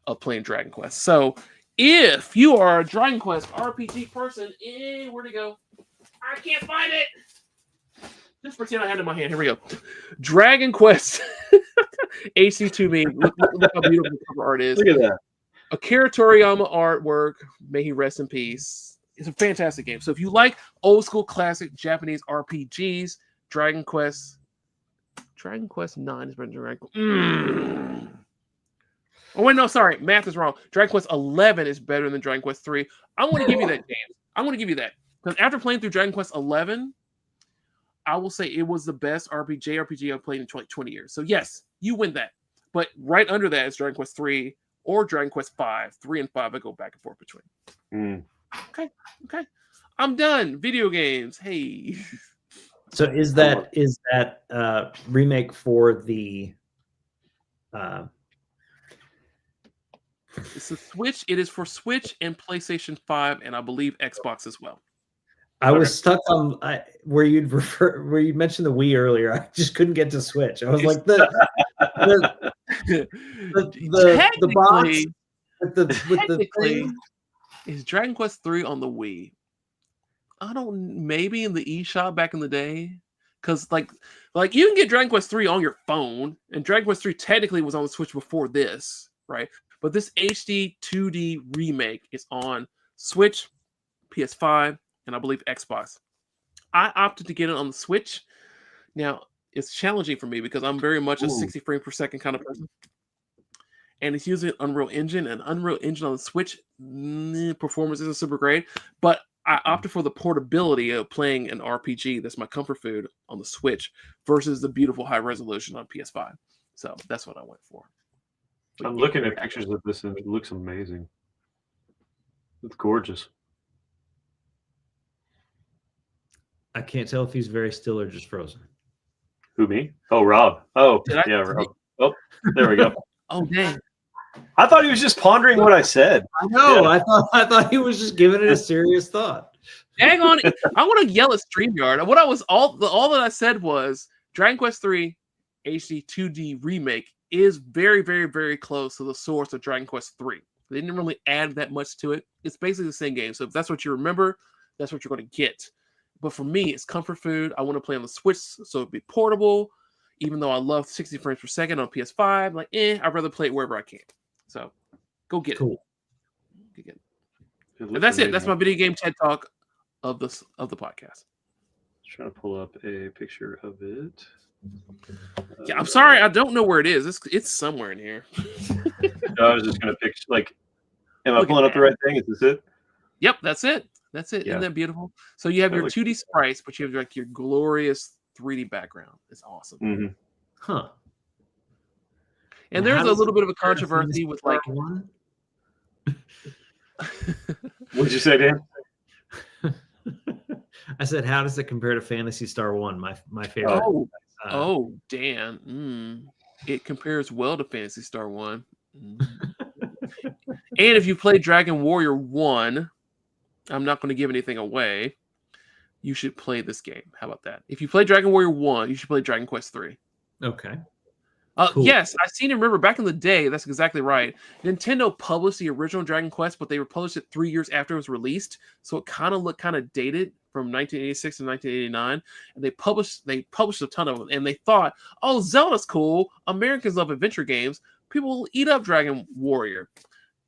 of playing Dragon Quest. So if you are a Dragon Quest RPG person, where'd it go? I can't find it. Just pretend I had it in my hand. Here we go. Dragon Quest AC2 meme. Look how beautiful the cover art is. Look at that. Akira Toriyama artwork. May he rest in peace. It's a fantastic game. So if you like old school classic Japanese RPGs, Dragon Quest 9 is better than Dragon Quest. Oh wait, no, sorry, math is wrong. Dragon Quest 11 is better than Dragon Quest 3. I'm going to give you that, James. I'm going to give you that because after playing through Dragon Quest 11, I will say it was the best JRPG I've played in 20 years. So yes, you win that. But right under that is Dragon Quest 3 or Dragon Quest 5. 3 and 5 I go back and forth between. Okay. I'm done. Video games. Hey. So is that remake for the It's a Switch. It is for Switch and PlayStation 5 and I believe Xbox as well. I was stuck on where you mentioned the Wii earlier. I just couldn't get to Switch. I was like the box with the thing. Is Dragon Quest 3 on the Wii? Maybe in the eShop back in the day. Because like you can get Dragon Quest 3 on your phone, and Dragon Quest 3 technically was on the Switch before this, right? But this HD 2D remake is on Switch, PS5, and I believe Xbox. I opted to get it on the Switch. Now, it's challenging for me because I'm very much a 60 frames per second kind of person. And it's using Unreal Engine, and Unreal Engine on the Switch, performance isn't super great. But I opted for the portability of playing an RPG that's my comfort food on the Switch versus the beautiful high resolution on PS5. So that's what I went for. I'm looking at pictures of this and it looks amazing. It's gorgeous. I can't tell if he's very still or just frozen. Who, me? Oh, Rob. Oh, yeah, Rob. Oh, there we go. Oh, dang. I thought he was just pondering what I said. I know. Yeah. I thought he was just giving it a serious thought. Hang on. I want to yell at StreamYard. What I was all that I said was Dragon Quest 3 HD 2D remake is very, very, very close to the source of Dragon Quest 3. They didn't really add that much to it. It's basically the same game. So if that's what you remember, that's what you're going to get. But for me, it's comfort food. I want to play on the Switch so it'd be portable. Even though I love 60 frames per second on PS5, like, I'd rather play it wherever I can. So go get it. Go get it. And that's it. That's my video game TED Talk of the podcast. Trying to pull up a picture of it. Yeah, I'm sorry, I don't know where it is. It's somewhere in here. No, I was just gonna pick am I pulling up the right thing? Is this it? Yep, that's it. That's it. Yeah. Isn't that beautiful? So you have your looks 2D sprites, but you have like your glorious 3D background. It's awesome. Mm-hmm. Huh. And there's a little bit of a controversy with like one. What'd you say, Dan? I said, how does it compare to Phantasy Star 1? My favorite. Dan. It compares well to Phantasy Star 1. And if you play Dragon Warrior 1, I'm not going to give anything away. You should play this game. How about that? If you play Dragon Warrior 1, you should play Dragon Quest 3. Okay. Cool. Yes, I seem to remember back in the day. That's exactly right. Nintendo published the original Dragon Quest, but they published it 3 years after it was released, so it kind of looked kind of dated from 1986 to 1989. And they published a ton of them, and they thought, "Oh, Zelda's cool. Americans love adventure games. People will eat up Dragon Warrior."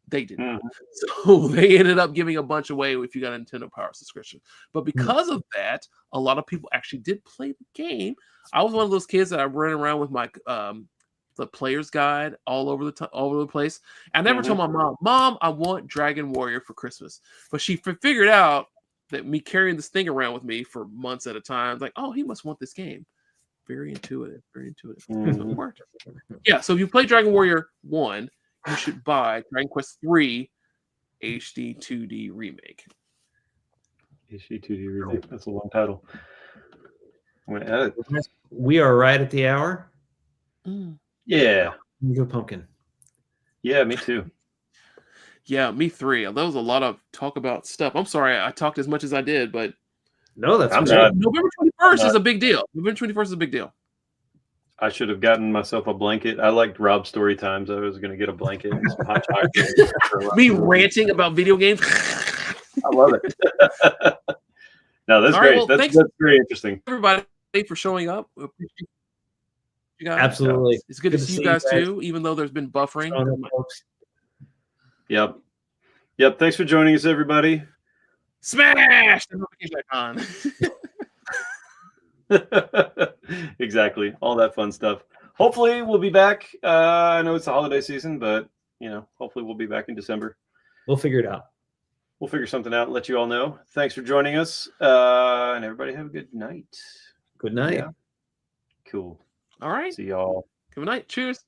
They didn't. So they ended up giving a bunch away if you got a Nintendo Power subscription. But because of that, a lot of people actually did play the game. I was one of those kids that I ran around with my the player's guide all over the place. I never told my mom, I want Dragon Warrior for Christmas. But she figured out that me carrying this thing around with me for months at a time, like, oh, he must want this game. Very intuitive. Very intuitive. So it worked. Yeah, so if you play Dragon Warrior 1, you should buy Dragon Quest 3 HD 2D Remake. HD 2D Remake. That's a long title. I'm going to add it. We are right at the hour. Yeah. You go pumpkin. Yeah, me too. Yeah, me 3. That was a lot of talk about stuff. I'm sorry I talked as much as I did, but no, that's November 21st is a big deal. November 21st is a big deal. I should have gotten myself a blanket. I liked Rob's story times. I was going to get a blanket and some hot chocolate. Me ranting about video games. I love it. No, that's great. Well, that's very interesting. Everybody for showing up. You guys. Absolutely. It's good to see you guys too, even though there's been buffering. Yep. Thanks for joining us, everybody. Smash the notification icon. Exactly. All that fun stuff. Hopefully we'll be back. I know it's the holiday season, but hopefully we'll be back in December. We'll figure it out. We'll figure something out and let you all know. Thanks for joining us. And everybody have a good night. Good night. Yeah. Cool. All right. See y'all. Good night. Cheers.